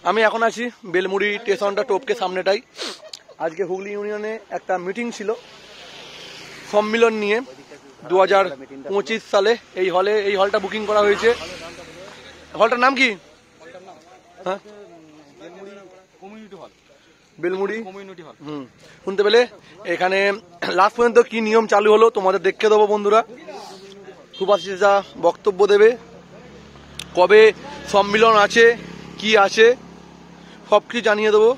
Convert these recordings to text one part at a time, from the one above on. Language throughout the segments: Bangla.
আমি এখন আছি বেলমুড়ি স্টেশনটা টোপকে সামনেটাই। আজকে হুগলি ইউনিয়নে একটা মিটিং ছিল সম্মিলন নিয়ে 2025 সালে। এই হলটা বুকিং করা হয়েছে। হলটার নাম কি? হ্যাঁ, বেলমুড়ি কমিউনিটি হল। শুনতে পেলে এখানে লাস্ট পর্যন্ত কি নিয়ম চালু হলো তোমাদের দেখে দেবো বন্ধুরা। সুভাষিসদা বক্তব্য দেবে, কবে সম্মিলন আছে, কি আছে, সব কিছু জানিয়ে দেবো।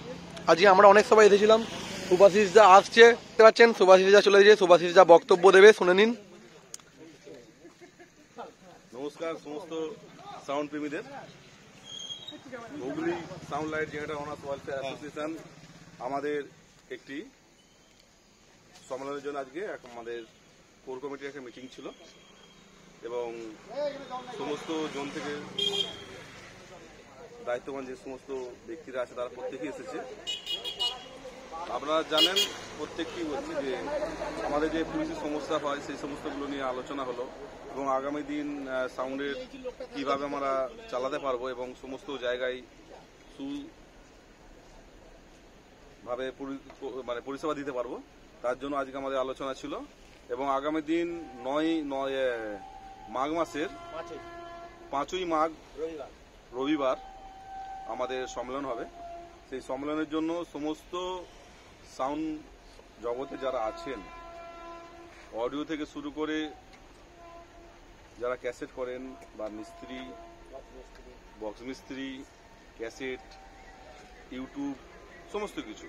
আজকে আমরা অনেক সবাই এসেছিলাম। সুভাষিসদা আসছে, দেখতে পাচ্ছেন। সুভাষিসদা চলে গেছে, সুভাষিসদা বক্তব্য দেবে, শুনে নিন। নমস্কার সমস্ত সাউন্ড প্রেমীদের। Hooghly sound light generator honours welfare association আমাদের একটি সম্মেলনের জন্য আজকে আমাদের কোর কমিটির একটা মিটিং ছিল এবং সমস্ত জোন থেকে দায়িত্ববান যে সমস্ত ব্যক্তিরা আছে তারা প্রত্যেকেই এসেছে। আপনারা জানেন, প্রত্যেকটি বলছি যে আমাদের যে পুলিশের সমস্যা হয় সেই সমস্তগুলো নিয়ে আলোচনা হলো এবং আগামী দিন সাউন্ডের কিভাবে আমরা চালাতে পারবো এবং সমস্ত জায়গায় সুভাবে পরিষেবা দিতে পারবো তার জন্য আজকে আমাদের আলোচনা ছিল। এবং আগামী দিন 9 মাঘ মাসের 5ই মাঘ রবিবার আমাদের সম্মেলন হবে। সেই সম্মেলনের জন্য সমস্ত সাউন্ড জগতে যারা আছেন, অডিও থেকে শুরু করে যারা ক্যাসেট করেন বা মিস্ত্রি, বক্স মিস্ত্রি, ক্যাসেট, ইউটিউব, সমস্ত কিছু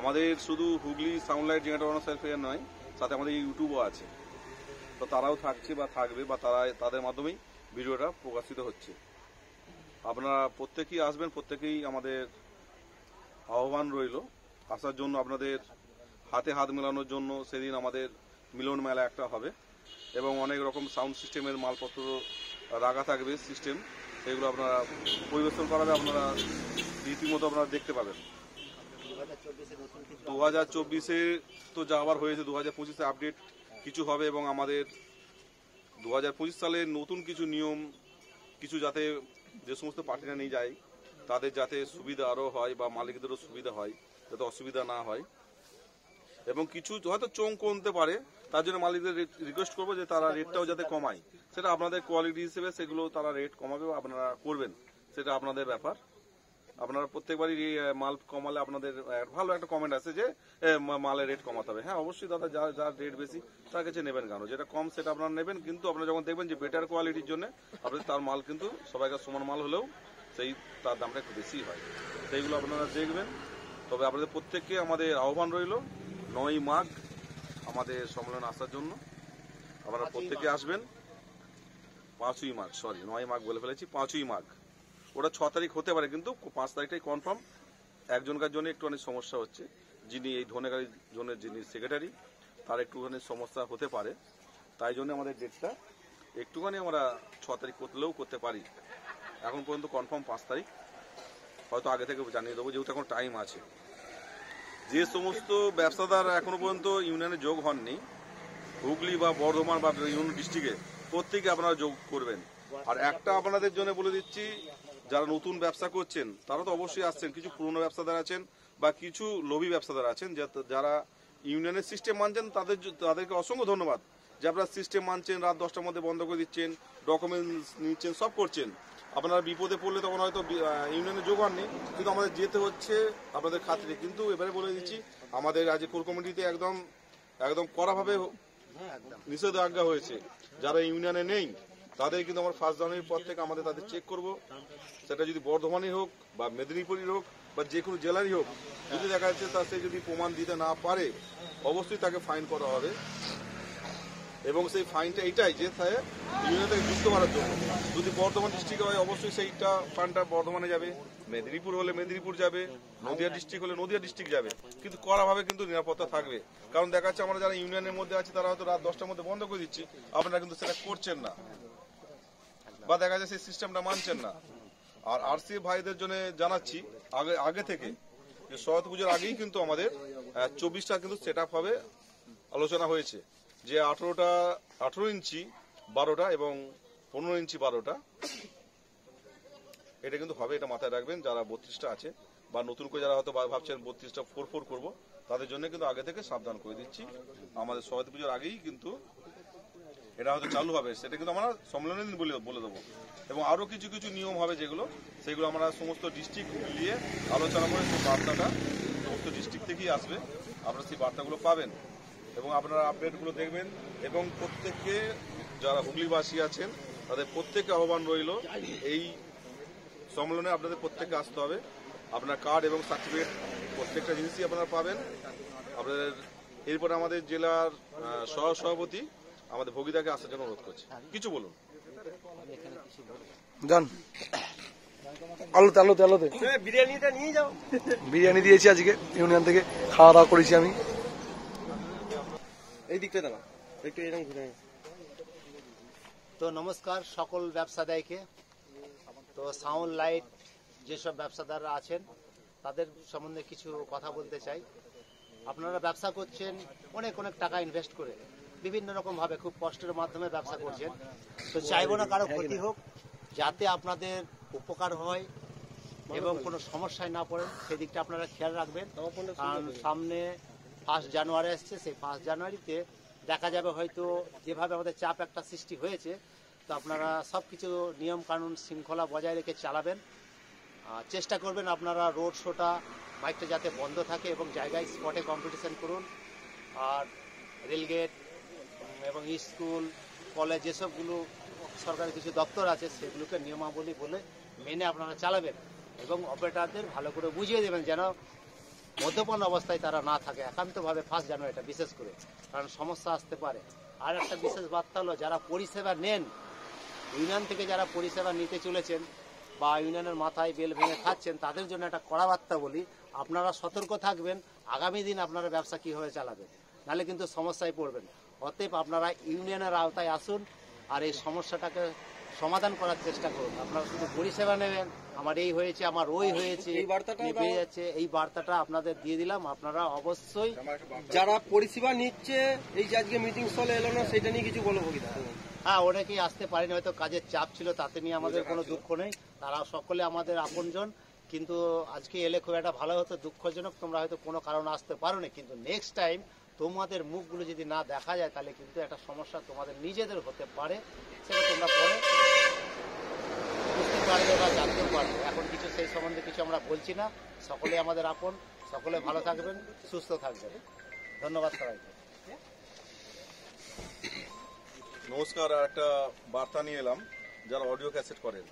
আমাদের শুধু Hooghly sound light generator honours welfare নয়, সাথে আমাদের ইউটিউবও আছে। তো তারাও থাকছে বা থাকবে বা তাদের মাধ্যমেই ভিডিওটা প্রকাশিত হচ্ছে। আপনারা প্রত্যেকেই আসবেন, প্রত্যেকেই আমাদের আহ্বান রইল আসার জন্য। আপনাদের হাতে হাত মেলানোর জন্য সেদিন আমাদের মিলন মেলা একটা হবে এবং অনেক রকম সাউন্ড সিস্টেমের মালপত্র রাখা থাকবে সিস্টেম, সেগুলো আপনারা পরিবেশন করাবে। আপনারা রীতিমতো আপনারা দেখতে পাবেন। 2024-এ তো যা আবার হয়েছে, 2025-এ আপডেট কিছু হবে এবং আমাদের 2025 সালে নতুন কিছু নিয়ম, কিছু যাতে যে সমস্ত পার্টিরা নিয়ে যায় তাদের যাতে সুবিধা আরও হয় বা মালিকদেরও সুবিধা হয়, যাতে অসুবিধা না হয়। এবং কিছু হয়তো চোখ কমতে পারে, তার জন্য মালিকদের রিকোয়েস্ট করবো যে তারা রেটটাও যাতে কমায়। সেটা আপনাদের কোয়ালিটি হিসেবে সেগুলো তারা রেট কমাবে, আপনারা করবেন, সেটা আপনাদের ব্যাপার। আপনারা প্রত্যেকবারই মাল কমালে আপনাদের ভালো একটা কমেন্ট আছে যে মালের রেট কমাতে হবে। হ্যাঁ, অবশ্যই দাদা, যার রেট বেশি তার কাছে নেবেন কেন, যেটা কম সেটা আপনারা নেবেন। কিন্তু আপনারা যখন দেখবেন যে বেটার কোয়ালিটির জন্য আপনাদের তার মাল কিন্তু সবাইকার সমান মাল হলেও তার দামটা একটু বেশি হয়, সেইগুলো আপনারা দেখবেন। তবে আপনাদের প্রত্যেককে আমাদের আহ্বান রইল 9ই মাঘ আমাদের সম্মেলন আসার জন্য। আপনারা প্রত্যেকে আসবেন। 5ই মাঘ, 9ই মাঘ বলে ফেলেছি, 5ই মাঘ। ওটা 6 তারিখ হতে পারে, কিন্তু 5 তারিখটাই কনফার্ম। একজনকার জন্য একটুখানি সমস্যা হচ্ছে, যিনি এই ধনেগাড়ি জোনের যিনি সেক্রেটারি, তার একটুখানি সমস্যা হতে পারে। তাই জন্য আমাদের ডেটটা একটুখানি আমরা 6 তারিখ করলেও করতে পারি। এখন পর্যন্ত কনফার্ম 5 তারিখ, হয়তো আগে থেকে জানিয়ে দেবো যেহেতু এখন টাইম আছে। যে সমস্ত ব্যবসাদার এখনো পর্যন্ত ইউনিয়নে যোগ হননি, হুগলি বা বর্ধমান বা ইউনিয়ন ডিস্ট্রিক্টে, প্রত্যেকে আপনারা যোগ করবেন। আর একটা আপনাদের জন্য বলে দিচ্ছি, যারা নতুন ব্যবসা করছেন তারা তো অবশ্যই আসছেন, কিছু পুরনো ব্যবসাদার আছেন বা কিছু লোভী ব্যবসাদার আছেন যারা ইউনিয়নের সিস্টেম মানছেন, তাদেরকে অসংখ্য ধন্যবাদ যে আপনারা সিস্টেম মানছেন, রাত 10টার মধ্যে বন্ধ করে দিচ্ছেন, ডকুমেন্টস নিচ্ছেন, সব করছেন। আপনারা বিপদে পড়লে তখন হয়তো ইউনিয়নে যোগ হননি, কিন্তু আমাদের যেতে হচ্ছে আপনাদের খাতিরে। কিন্তু এবারে বলে দিচ্ছি, আমাদের আজ কোর কমিটিতে একদম কড়াভাবে নিষেধাজ্ঞা হয়েছে। যারা ইউনিয়নে নেই তাদের কিন্তু আমরা 1 জানুয়ারির পর থেকে আমাদের তাদের চেক করব। সেটা যদি বর্ধমানই হোক বা মেদিনীপুরই হোক বা যে কোনো জেলারই হোক, যদি দেখা যাচ্ছে সে যদি প্রমাণ দিতে না পারে অবশ্যই তাকে ফাইন করা হবে। এবং সেই ফাইনটা এইটাই যে ইউনিয়ন থেকে যুক্ত করার জন্য। যদি বর্ধমান ডিস্ট্রিক্টে হয় অবশ্যই সেইটা ফান্ডটা বর্ধমানে যাবে, মেদিনীপুর হলে মেদিনীপুর যাবে, নদিয়া ডিস্ট্রিক্ট হলে নদিয়া ডিস্ট্রিক্ট যাবে। কিন্তু কড়াভাবে কিন্তু নিরাপত্তা থাকবে। কারণ দেখা যাচ্ছে আমরা যারা ইউনিয়নের মধ্যে আছি তারা হয়তো রাত 10টার মধ্যে বন্ধ করে দিচ্ছি, আপনারা কিন্তু সেটা করছেন না বা দেখা যাচ্ছে সেই সিস্টেমটা মানছেন না। আর আরসি ভাইদের জন্য জানাচ্ছি আগে থেকে যে সরস্বতী পুজোর আগেই কিন্তু আমাদের 24টা কিন্তু সেট আপ হবে, আলোচনা হয়েছে যে 18 ইঞ্চি 12টা এবং 15 ইঞ্চি 12টা এটা কিন্তু হবে, এটা মাথায় রাখবেন। যারা 32টা আছে বা নতুন করে যারা হয়তো ভাবছেন 32টা 4-4 করবো, তাদের জন্য কিন্তু আগে থেকে সাবধান করে দিচ্ছি। আমাদের সরস্বতী পুজোর আগেই কিন্তু এটা হয়তো চালু হবে, সেটা কিন্তু আমরা সম্মেলনের দিন বলে দেবো। এবং আরো কিছু কিছু নিয়ম হবে যেগুলো, সেগুলো আমরা সমস্ত ডিস্ট্রিক্ট মিলিয়ে আলোচনা করে সেই বার্তাটা সমস্ত ডিস্ট্রিক্ট থেকেই আসবে, আপনারা সেই বার্তাগুলো পাবেন এবং আপনারা আপডেটগুলো দেখবেন। এবং প্রত্যেককে যারা হুগলিবাসী আছেন তাদের প্রত্যেককে আহ্বান রইল, এই সম্মেলনে আপনাদের প্রত্যেককে আসতে হবে। আপনার কার্ড এবং সার্টিফিকেট প্রত্যেকটা জিনিসই আপনারা পাবেন। আপনাদের এরপরে আমাদের জেলার সভাপতি আমাদের ভোগীদাকে আসার জন্য অনুরোধ করছি। কিছু বলুন। যান আলোতে বিরিয়ানিটা নিয়ে যাও। বিরিয়ানি দিয়েছি আজকে ইউনিয়ন থেকে, খাওয়া দাওয়া করেছি আমি। এই দিকটা দাঁড়া একটু, এরকম ঘুরে। তো নমস্কার সকল ব্যবসাদারকে। তো সাউন্ড লাইট যেসব ব্যবসাদাররা আছেন তাদের সম্বন্ধে কিছু কথা বলতে চাই। আপনারা ব্যবসা করছেন অনেক অনেক টাকা ইনভেস্ট করে, বিভিন্ন রকম ভাবে খুব কষ্টের মাধ্যমে ব্যবসা করছেন। তো চাইবো না কারো ক্ষতি হোক, যাতে আপনাদের উপকার হয় এবং কোনো সমস্যায় না পড়েন, সেদিকটা আপনারা খেয়াল রাখবেন। কারণ সামনে 1 জানুয়ারি আসছে, সেই 1 জানুয়ারিতে দেখা যাবে হয়তো যেভাবে আমাদের চাপ একটা সৃষ্টি হয়েছে, তো আপনারা সব কিছু নিয়ম কানুন শৃঙ্খলা বজায় রেখে চালাবেন। চেষ্টা করবেন আপনারা রোড শোটা বাইকটা যাতে বন্ধ থাকে এবং জায়গায় স্পটে কম্পিটিশন করুন। আর রেলগেট এবং স্কুল কলেজ যেসবগুলো সরকারি কিছু দপ্তর আছে সেগুলোকে নিয়মাবলী বলে মেনে আপনারা চালাবেন এবং অপারেটরদের ভালো করে বুঝিয়ে দেবেন যেন মদ্যপান অবস্থায় তারা না থাকে, একান্তভাবে 1 জানুয়ারিটা বিশেষ করে, কারণ সমস্যা আসতে পারে। আর একটা বিশেষ বার্তা হলো, যারা পরিষেবা নেন ইউনিয়ন থেকে, যারা পরিষেবা নিতে চলেছেন বা ইউনিয়নের মাথায় বেল ভেঙে খাচ্ছেন, তাদের জন্য একটা কড়া বার্তা বলি, আপনারা সতর্ক থাকবেন। আগামী দিন আপনারা ব্যবসা কীভাবে চালাবেন, নাহলে কিন্তু সমস্যায় পড়বেন। অতএব আপনারা ইউনিয়নের আওতায় আসুন আর এই সমস্যাটাকে সমাধান করার চেষ্টা করুন। আপনারা শুধু পরিষেবা নেবেন, আমার এই হয়েছে, আমার ওই হয়েছে, পেয়ে যাচ্ছে, এই বার্তাটা আপনাদের দিয়ে দিলাম। আপনারা অবশ্যই যারা পরিষেবা নিচ্ছে, এই যে আজকে মিটিং স্থলে এলো না, সেটা নিয়ে কিছু বলো ভোগীদা। হ্যাঁ, অনেকেই আসতে পারেনি, হয়তো কাজের চাপ ছিল, তাতে নিয়ে আমাদের কোনো দুঃখ নেই। তারা সকলে আমাদের আপনজন, কিন্তু আজকে এলে খুব একটা ভালো হতো। দুঃখজনক তোমরা হয়তো কোনো কারণে আসতে পারো না, কিন্তু নেক্সট টাইম তোমাদের মুখগুলো যদি না দেখা যায় তাহলে কিন্তু একটা সমস্যা তোমাদের নিজেদের হতে পারে। সেটা তোমরা পরে বুঝতে পারবে বা জানতে পারবে। এখন কিছু সেই সম্বন্ধে কিছু আমরা বলছি না। সকলে আমাদের আপন, সকলে ভালো থাকবেন, সুস্থ থাকবেন। ধন্যবাদ সবাইকে। নমস্কার, আর একটা বার্তা নিয়ে এলাম। যারা অডিও ক্যাসেট করেন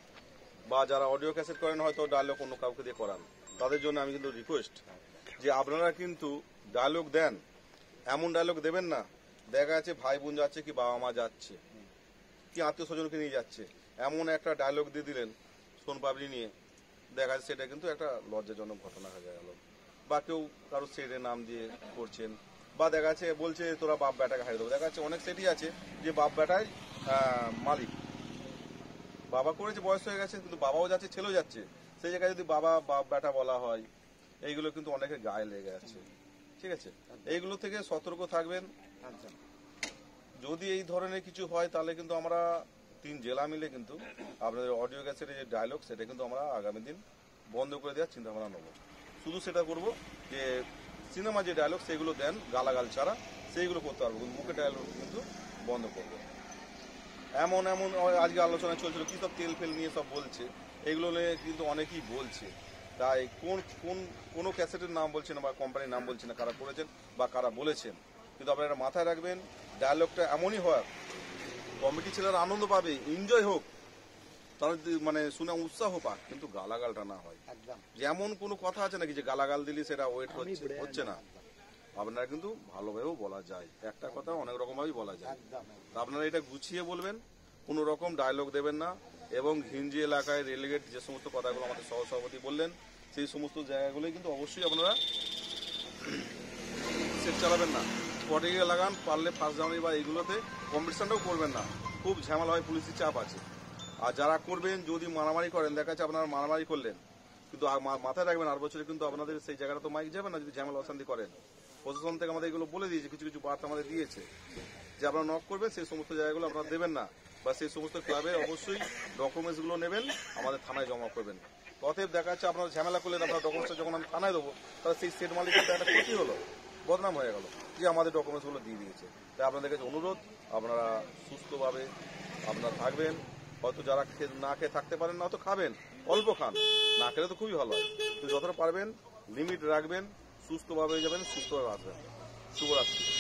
বা যারা অডিও ক্যাসেট করেন হয়তো ডায়লগ অন্য কাউকে দিয়ে করান, তাদের জন্য আমি কিন্তু রিকোয়েস্ট যে আপনারা কিন্তু ডায়লগ দেন, এমন ডায়লগ দেবেন না দেখা যাচ্ছে ভাই বোন যাচ্ছে কি বাবা মা যাচ্ছে কি আত্মীয় স্বজনকে নিয়ে যাচ্ছে, এমন একটা ডায়লগ দিয়ে দিলেন সোন পাবলি নিয়ে, দেখা যাচ্ছে সেটা কিন্তু একটা লজ্জাজনক ঘটনা হয়ে গেল। বা কেউ কারো সেটের নাম দিয়ে করছেন, বা দেখা যাচ্ছে বলছে তোরা বাপ বেটাকে হারিয়ে দেবো। দেখা যাচ্ছে অনেক সেটই আছে যে বাপ বেটাই মালিক, বাবা করেছে, বয়স হয়ে গেছে, কিন্তু বাবাও যাচ্ছে ছেলেও যাচ্ছে, সেই জায়গায় যদি বাবা বাপ বেটা বলা হয়, এইগুলো কিন্তু অনেকের গায়ে লেগে যাচ্ছে। ঠিক আছে, এইগুলো থেকে সতর্ক থাকবেন। যদি এই ধরনের কিছু হয় তাহলে কিন্তু আমরা 3 জেলা মিলে কিন্তু আপনাদের অডিও ক্যাসেটের যে ডায়লগ সেটা কিন্তু আমরা আগামী দিন বন্ধ করে দেওয়ার চিন্তা ভাবনা নেব। শুধু সেটা করব যে সিনেমা যে ডায়লগ সেগুলো দেন গালাগাল ছাড়া সেইগুলো করতে পারবো, কিন্তু মুখে ডায়লগ কিন্তু বন্ধ করবো। এমন এমন আজকে আলোচনা চলছিল কি সব তেল ফেল নিয়ে সব বলছে, এগুলো নিয়ে কিন্তু অনেকেই বলছে। তাই কোনো ক্যাসেটের নাম বলছে না বা কোম্পানির নাম বলছে না কারা করেছেন বা কারা বলেছেন, কিন্তু আপনারা মাথায় রাখবেন ডায়লগটা এমনই হয় কমিটি ছেলেরা আনন্দ পাবে, এনজয় হোক, তারা মানে শুনে উৎসাহ পাক, কিন্তু গালাগালটা না হয়। যেমন কোনো কথা আছে নাকি যে গালাগাল দিলে সেটা ওয়েট হচ্ছে না, আপনারা কিন্তু ভালোভাবেও বলা যায়, একটা কথা অনেক রকম ভাবেই বলা যায়। আপনারা এটা গুছিয়ে বলবেন, কোনো রকম ডায়লগ দেবেন না। এবং ঘিঞ্জি এলাকায় রেলগেট যে সমস্ত কথাগুলো আমাদের সহসভাপতি বললেন, সেই সমস্ত জায়গাগুলোই কিন্তু অবশ্যই আপনারা সেট চালাবেন না, স্পটে গিয়ে লাগান, পারলে 1 জানুয়ারি বা এইগুলোতে কম্পিটিশনটাও করবেন না, খুব ঝামেলা হয়, পুলিশি চাপ আছে। আর যারা করবেন যদি মারামারি করেন, দেখা যাচ্ছে আপনারা মারামারি করলেন, কিন্তু মাথায় রাখবেন 8 বছরে কিন্তু আপনাদের সেই জায়গাটা তো মাইক যাবে না যদি ঝামেলা অশান্তি করেন। প্রশাসন থেকে আমাদের এগুলো বলে দিয়েছে, কিছু কিছু বার্তা আমাদের দিয়েছে যে আপনারা নক করবেন, সেই সমস্ত জায়গাগুলো আপনারা দেবেন না। বা সেই সমস্ত ক্লাবে অবশ্যই ডকুমেন্টসগুলো নেবেন, আমাদের থানায় জমা করবেন। অতএব দেখা যাচ্ছে আপনারা ঝামেলা করলেন, আপনার ডকুমেন্টসটা যখন আমি থানায় দেবো, তাহলে সেই সেট মালিকের একটা ক্ষতি হলো, বদনাম হয়ে গেল যে আমাদের ডকুমেন্টসগুলো দিয়ে দিয়েছে। তাই আপনাদের কাছে অনুরোধ, আপনারা সুস্থভাবে আপনারা থাকবেন। হয়তো যারা না খেয়ে থাকতে পারেন না, তো খাবেন, অল্প খান, না খেলে তো খুবই ভালো হয়, তো যতটা পারবেন লিমিট রাখবেন, সুস্থভাবে যাবেন, সুস্থভাবে আসবেন। শুভরাত্রি।